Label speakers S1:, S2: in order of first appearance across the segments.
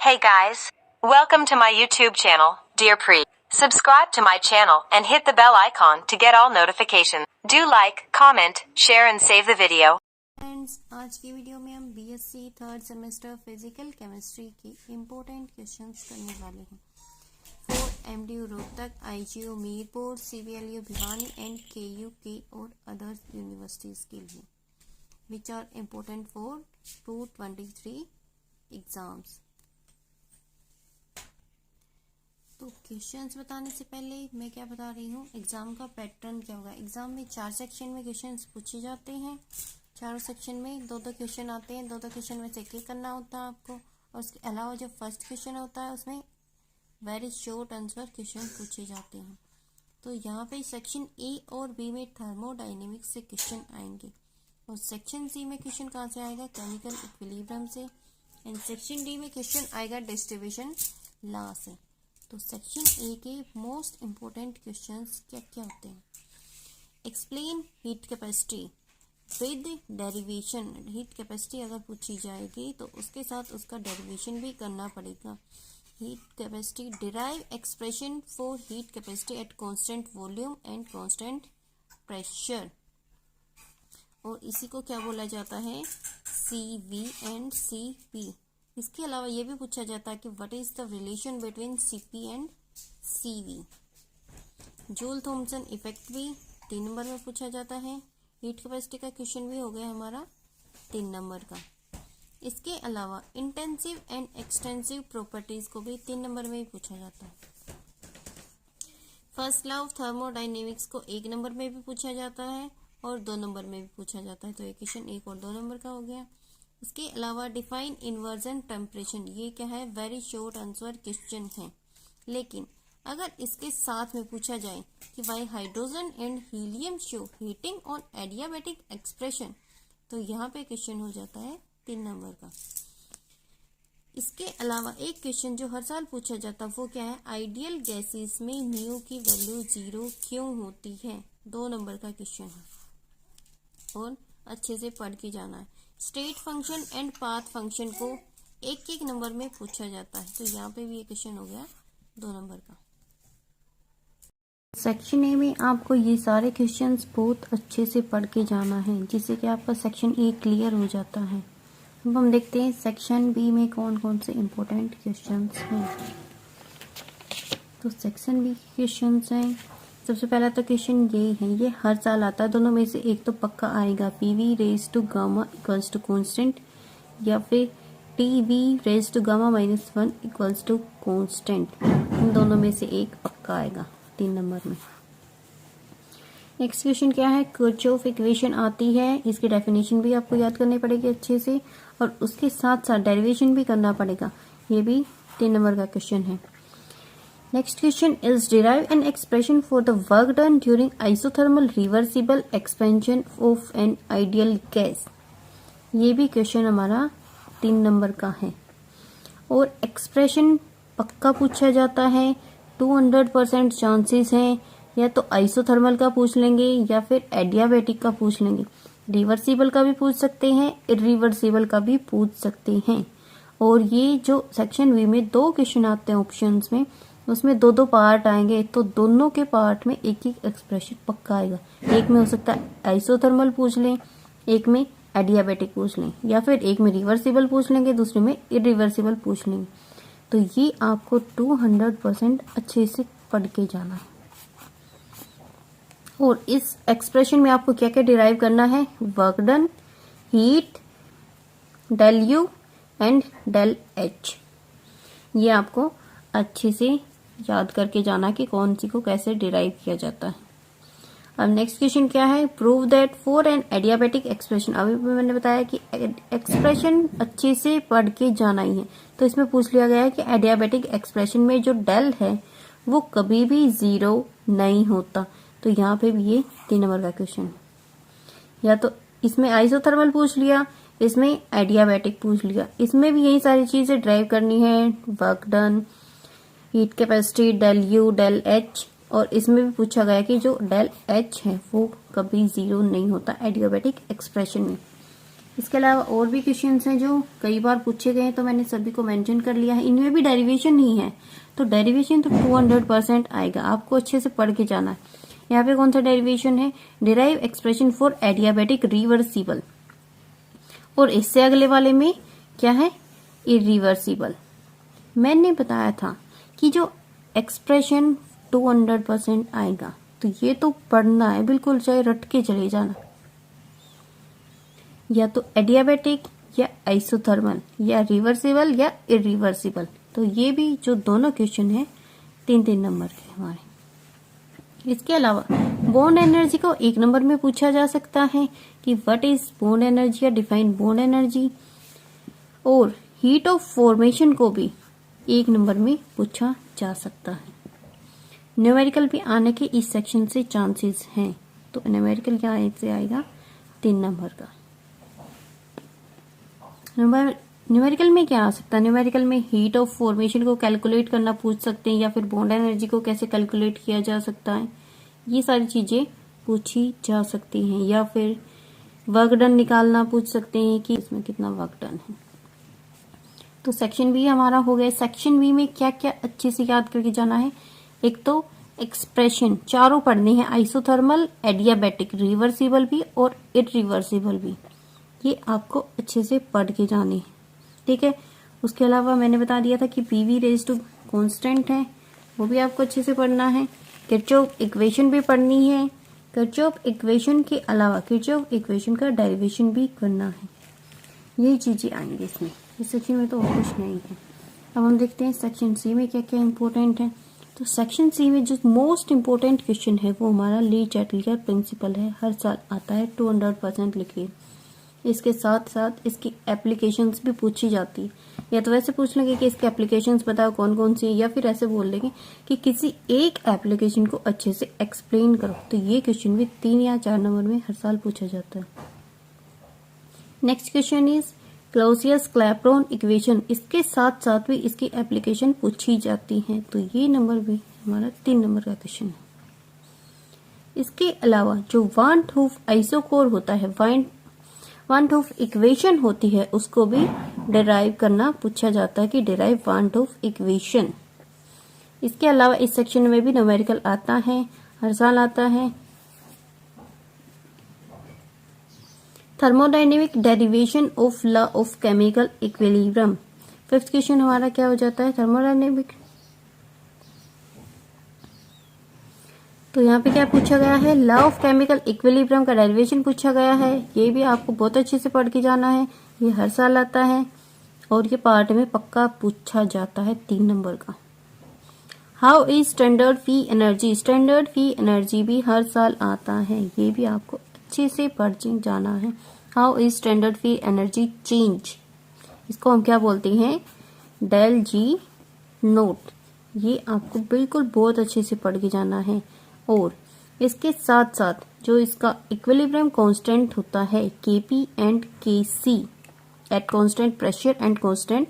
S1: Hey guys, welcome to my YouTube channel, Dear Pre. Subscribe to my channel and hit the bell icon to get all notifications. Do like, comment, share and save the video.
S2: Friends, आज की video में हम BSc third semester physical chemistry के important questions करने वाले हैं for MDU Rohtak, IGU Meerpur, CBLU Bhiwani and KU के और अदर यूनिवर्सिटीज के लिए which are important for 2023 exams. तो क्वेश्चंस बताने से पहले मैं क्या बता रही हूँ, एग्जाम का पैटर्न क्या होगा। एग्जाम में 4 सेक्शन में क्वेश्चंस पूछे जाते हैं, चारों सेक्शन में दो क्वेश्चन आते हैं, दो क्वेश्चन में से एक करना होता है आपको। और उसके अलावा जो फर्स्ट क्वेश्चन होता है उसमें वेरी शॉर्ट आंसर क्वेश्चन पूछे जाते हैं। तो यहाँ पे सेक्शन ए और बी में थर्मोडाइनेमिक्स से क्वेश्चन आएंगे और सेक्शन सी में क्वेश्चन कहाँ से आएगा, केमिकल इक्विलिब्रियम से। एंड सेक्शन डी में क्वेश्चन आएगा डिस्ट्रीब्यूशन लॉ से। तो सेक्शन ए के मोस्ट इम्पोर्टेंट क्वेश्चंस क्या क्या होते हैं। Explain heat capacity with derivation. Heat capacity अगर पूछी जाएगी तो उसके साथ उसका डेरिवेशन भी करना पड़ेगा। Heat capacity, derive expression for heat capacity at constant volume and constant pressure. और इसी को क्या बोला जाता है, CV एंड CP। इसके अलावा ये भी पूछा जाता है कि what is the relation between CP and CV। Joule Thomson effect भी 3 नंबर में पूछा जाता है। हीट कैपेसिटी का क्वेश्चन भी हो गया हमारा 3 नंबर का। इसके अलावा इंटेंसिव एंड एक्सटेंसिव प्रॉपर्टीज को भी 3 नंबर में ही पूछा जाता है। फर्स्ट लॉ ऑफ थर्मोडाइनेमिक्स को 1 नंबर में भी पूछा जाता है और 2 नंबर में भी पूछा जाता है। तो ये क्वेश्चन 1 और 2 नंबर का हो गया। इसके अलावा डिफाइन इन्वर्जन टेम्परेचर, ये क्या है, वेरी शॉर्ट आंसर क्वेश्चन है। लेकिन अगर इसके साथ में पूछा जाए कि Y hydrogen and helium show heating on adiabatic expression, तो यहाँ पे क्वेश्चन हो जाता है 3 नंबर का। इसके अलावा एक क्वेश्चन जो हर साल पूछा जाता है वो क्या है, आइडियल गैसेस में म्यू की वैल्यू 0 क्यों होती है। 2 नंबर का क्वेश्चन है और अच्छे से पढ़ के जाना है। State function and path function को 1-1 नंबर में पूछा जाता है। तो यहाँ पे भी ये क्वेश्चन हो गया 2 नंबर का। सेक्शन ए में आपको ये सारे क्वेश्चंस बहुत अच्छे से पढ़ के जाना है जिससे कि आपका सेक्शन ए क्लियर हो जाता है। अब हम देखते हैं सेक्शन बी में कौन कौन से इम्पोर्टेंट क्वेश्चंस हैं। तो सेक्शन बी के क्वेश्चंस हैं, सबसे पहला तो क्वेश्चन ये है, ये हर साल आता है, दोनों में से एक तो पक्का आएगा, PV raise to gamma equals to constant या फिर TV raise to gamma -1 equals to constant. इन दोनों में से एक पक्का आएगा 3 नंबर में। नेक्स्ट क्वेश्चन क्या है, किरचॉफ इक्वेशन आती है, इसकी डेफिनेशन भी आपको याद करनी पड़ेगी अच्छे से और उसके साथ साथ डेरिवेशन भी करना पड़ेगा। ये भी 3 नंबर का क्वेश्चन है। Next question is derive an expression for the work done during isothermal reversible expansion of an ideal gas. ये भी क्वेश्चन हमारा 3 नंबर का है और एक्सप्रेशन पक्का पूछा जाता है। 200% चांसेस हैं, या तो आइसोथर्मल का पूछ लेंगे या फिर एडियाबैटिक का पूछ लेंगे। रिवर्सिबल का भी पूछ सकते हैं, इरिवर्सिबल का भी पूछ सकते हैं। और ये जो सेक्शन बी में 2 क्वेश्चन आते हैं ऑप्शंस में, उसमें 2-2 पार्ट आएंगे, तो दोनों के पार्ट में एक एक्सप्रेशन पक्का आएगा। एक में हो सकता है आइसोथर्मल पूछ लें, एक में एडियाबैटिक पूछ लें, या फिर एक में रिवर्सिबल पूछ लेंगे, दूसरे में इरिवर्सिबल पूछ लेंगे। तो ये आपको 200% अच्छे से पढ़ के जाना है। और इस एक्सप्रेशन में आपको क्या क्या डिराइव करना है, work done, heat, del U and del H। ये आपको अच्छे से याद करके जाना कि कौन सी को कैसे डिराइव किया जाता है। अब नेक्स्ट क्वेश्चन क्या है, prove that for an adiabatic expression. अभी मैंने बताया कि एक्सप्रेशन अच्छे से पढ़ के जाना ही है। तो इसमें पूछ लिया गया है कि एडियाबैटिक एक्सप्रेशन में जो डेल है वो कभी भी 0 नहीं होता। तो यहाँ पे भी ये 3 नंबर का क्वेश्चन, या तो इसमें आइसोथर्मल पूछ लिया, इसमें एडियाबैटिक पूछ लिया, इसमें भी यही सारी चीजें ड्राइव करनी है, work done, heat capacity, del U del H। और इसमें भी पूछा गया कि जो डेल H है वो कभी 0 नहीं होता एडियाबैटिक एक्सप्रेशन में। इसके अलावा और भी क्वेश्चंस हैं जो कई बार पूछे गए हैं, तो मैंने सभी को मेंशन कर लिया है। इनमें भी डेरिवेशन नहीं है, तो डेरिवेशन तो 200% आएगा, आपको अच्छे से पढ़ के जाना है। यहाँ पे कौन सा डेरिवेशन है, derive expression for adiabatic reversible, और इससे अगले वाले में क्या है, इरिवर्सिबल। मैंने बताया था कि जो एक्सप्रेशन 200% आएगा, तो ये तो पढ़ना है बिल्कुल, चाहे रट के चले जाना, या तो एडियाबेटिक या आइसोथर्मल या रिवर्सिबल या इरिवर्सिबल। तो ये भी जो दोनों क्वेश्चन है 3-3 नंबर के हमारे। इसके अलावा बॉन्ड एनर्जी को 1 नंबर में पूछा जा सकता है कि व्हाट इज बॉन्ड एनर्जी या डिफाइन बॉन्ड एनर्जी, और हीट ऑफ फॉर्मेशन को भी 1 नंबर में पूछा जा सकता है। न्यूमेरिकल भी आने के इस सेक्शन से चांसेस हैं, तो न्यूमेरिकल क्या से आएगा 3 नंबर का। न्यूमेरिकल में क्या आ सकता है, न्यूमेरिकल में हीट ऑफ फॉर्मेशन को कैलकुलेट करना पूछ सकते हैं, या फिर बॉन्ड एनर्जी को कैसे कैलकुलेट किया जा सकता है, ये सारी चीजें पूछी जा सकती हैं, या फिर वर्क डन निकालना पूछ सकते हैं कि इसमें कितना वर्क डन है। तो सेक्शन बी हमारा हो गया। सेक्शन बी में क्या क्या अच्छे से याद करके जाना है, एक तो एक्सप्रेशन चारों पढ़ने हैं, आइसोथर्मल, एडियाबेटिक, रिवर्सिबल भी और इरिवर्सिबल भी, ये आपको अच्छे से पढ़ के जाने हैं, ठीक है। उसके अलावा मैंने बता दिया था कि पीवी रेज टू कांस्टेंट है, वो भी आपको अच्छे से पढ़ना है। किरचॉफ इक्वेशन भी पढ़नी है। किरचॉफ इक्वेशन के अलावा किरचॉफ इक्वेशन का डेरिवेशन भी करना है। यही चीजें आएंगे इसमें, इस सेक्शन में तो और कुछ नहीं है। अब हम देखते हैं सेक्शन सी में क्या क्या इंपॉर्टेंट है। तो सेक्शन सी में जो मोस्ट इम्पोर्टेंट क्वेश्चन है वो हमारा ली चैटलियर प्रिंसिपल है, हर साल आता है, 200% लिखिए। इसके साथ साथ इसकी एप्लीकेशंस भी पूछी जाती है, या तो वैसे पूछ लेंगे कि इसके एप्लीकेशंस बताओ कौन कौन सी है, या फिर ऐसे बोल देंगे कि किसी एक एप्लीकेशन को अच्छे से एक्सप्लेन करो। तो ये क्वेश्चन भी 3 या 4 नंबर में हर साल पूछा जाता है। Next question is Clausius Clapeyron equation, इसके साथ साथ भी इसकी एप्लीकेशन पूछी जाती है, तो ये नंबर भी हमारा 3 नंबर का क्वेश्चन है। इसके अलावा जो वान हूफ आइसोकोर होता है, वान हूफ इक्वेशन होती है, उसको भी डिराइव करना पूछा जाता है कि डिराइव वान हूफ इक्वेशन। इसके अलावा इस सेक्शन में भी न्यूमेरिकल आता है, हर साल आता है। Thermodynamic derivation of law of chemical equilibrium, 5th question हमारा क्या हो जाता है, थर्मोडायनेमिक। तो यहाँ पे क्या पूछा गया है, लॉ ऑफ केमिकल इक्विलिब्रियम का डेरिवेशन पूछा गया है। ये भी आपको बहुत अच्छे से पढ़ के जाना है, ये हर साल आता है और ये पार्ट में पक्का पूछा जाता है 3 नंबर का। How is standard fee energy, standard fee energy भी हर साल आता है, ये भी आपको अच्छे से पढ़ जाना है। How is standard fee energy change, इसको हम क्या बोलते हैं, डेल जी नोट, ये आपको बिल्कुल बहुत अच्छे से पढ़ के जाना है। और इसके साथ साथ जो इसका इक्विलिब्रियम कांस्टेंट होता है Kp and Kc at constant pressure and constant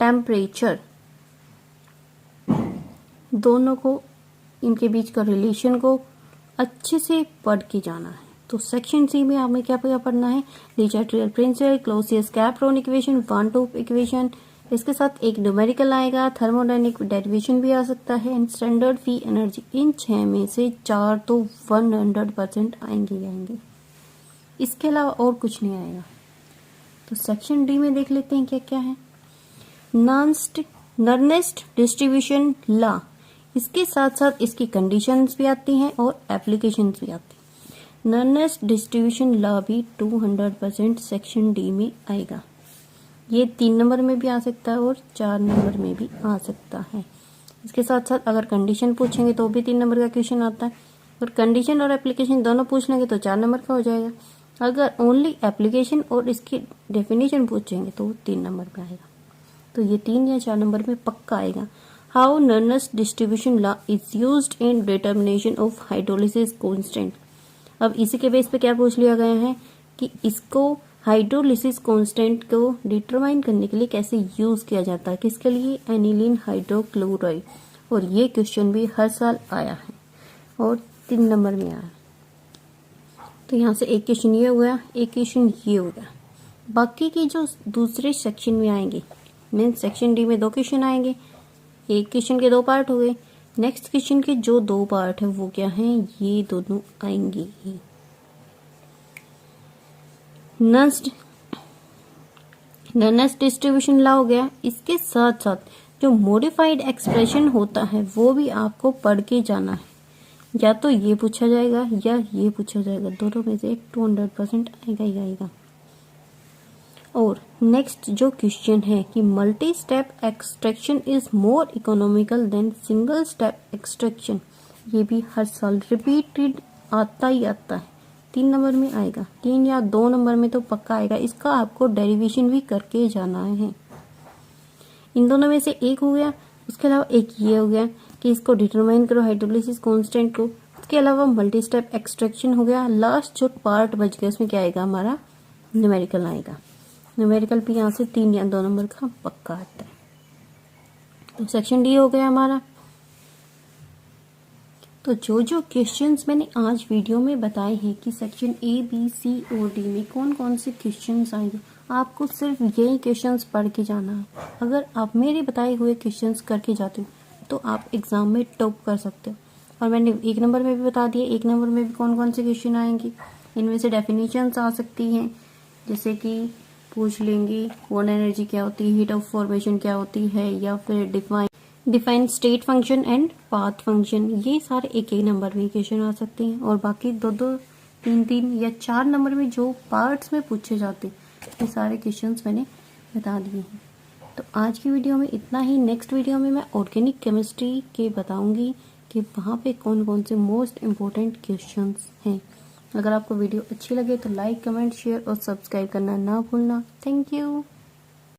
S2: temperature, दोनों को, इनके बीच का रिलेशन को अच्छे से पढ़ के जाना है। तो सेक्शन सी में हमें क्या पढ़ना है, Le Chatelier principle, Clausius Clapeyron equation, van Hoff equation, इसके साथ एक न्यूमेरिकल आएगा, थर्मोडायनेमिक डेरिवेशन भी आ सकता है, एंड स्टैंडर्ड फी एनर्जी। इन 6 में से 4 तो 100% आएंगे। इसके अलावा और कुछ नहीं आएगा। तो सेक्शन डी में देख लेते हैं क्या क्या है। नर्नेस्ट डिस्ट्रीब्यूशन लॉ, इसके साथ साथ इसकी कंडीशंस भी आती हैं और एप्लीकेशंस भी आती हैं। नर्नेस्ट डिस्ट्रीब्यूशन लॉ भी 200% सेक्शन डी में आएगा। ये 3 नंबर में भी आ सकता है और 4 नंबर में भी आ सकता है। इसके साथ साथ अगर कंडीशन पूछेंगे तो भी 3 नंबर का क्वेश्चन आता है, और कंडीशन और एप्लीकेशन दोनों पूछ लेंगे तो 4 नंबर का हो जाएगा। अगर ओनली एप्लीकेशन और इसकी डेफिनेशन पूछेंगे तो 3 नंबर में आएगा। तो ये 3 या 4 नंबर में पक्का आएगा। How Nernst distribution law is used in determination of hydrolysis constant. अब इसी के बेस पे क्या पूछ लिया गया है कि इसको हाइड्रोलिसिस कांस्टेंट को डिटरमाइन करने के लिए कैसे यूज किया जाता है, किसके लिए, एनिलीन हाइड्रोक्लोराइड। और ये क्वेश्चन भी हर साल आया है और 3 नंबर में आया। तो यहाँ से एक क्वेश्चन ये हो गया, एक क्वेश्चन ये हो गया। बाकी की जो दूसरे सेक्शन में आएंगे, मीन्स सेक्शन डी में 2 क्वेश्चन आएंगे, एक क्वेश्चन के 2 पार्ट हो गए। नेक्स्ट क्वेश्चन के जो 2 पार्ट है वो क्या हैं, ये दोनों आएंगे। नेक्स्ट डिस्ट्रीब्यूशन ला हो गया। इसके साथ साथ जो मॉडिफाइड एक्सप्रेशन होता है वो भी आपको पढ़ के जाना है, या तो ये पूछा जाएगा या ये पूछा जाएगा, दोनों में से 200% आएगा ही आएगा। और नेक्स्ट जो क्वेश्चन है कि multi step extraction is more economical then single step extraction, ये भी हर साल रिपीटेड आता ही आता है। 3 नंबर में आएगा, 3 या 2 नंबर में तो पक्का आएगा। इसका आपको डेरिवेशन भी करके जाना है। इन दोनों में से एक हो गया, उसके अलावा एक ये हो गया कि इसको डिटरमाइन करो हाइड्रोलिसिस कांस्टेंट को। उसके अलावा मल्टी स्टेप एक्सट्रैक्शन हो गया। लास्ट जो पार्ट बच गया उसमें क्या आएगा, हमारा न्यूमेरिकल आएगा। न्यूमेरिकल भी यहाँ से 3 या 2 नंबर का पक्का आता है। तो सेक्शन डी हो गया हमारा। तो जो क्वेश्चंस मैंने आज वीडियो में बताए हैं कि सेक्शन ए, बी, सी और डी में कौन कौन से क्वेश्चंस आएंगे, आपको सिर्फ यही क्वेश्चंस पढ़ के जाना है। अगर आप मेरे बताए हुए क्वेश्चंस करके जाते हो तो आप एग्जाम में टॉप कर सकते हो। और मैंने 1 नंबर में भी बता दिया, 1 नंबर में भी कौन कौन से क्वेश्चन आएंगे। इनमें से डेफिनेशंस आ सकती हैं, जैसे कि पूछ लेंगे वन एनर्जी क्या होती है, हीट ऑफ फॉर्मेशन क्या होती है, या फिर define state function and path function. ये सारे एक नंबर में क्वेश्चन आ सकते हैं। और बाकी 2-2, 3-3 या 4 नंबर में जो पार्ट्स में पूछे जाते हैं ये सारे क्वेश्चंस मैंने बता दिए हैं। तो आज की वीडियो में इतना ही। नेक्स्ट वीडियो में मैं ऑर्गेनिक केमिस्ट्री के बताऊंगी कि वहाँ पे कौन कौन से मोस्ट इम्पोर्टेंट क्वेश्चंस हैं। अगर आपको वीडियो अच्छी लगे तो लाइक, कमेंट, शेयर और सब्सक्राइब करना ना भूलना। Thank you.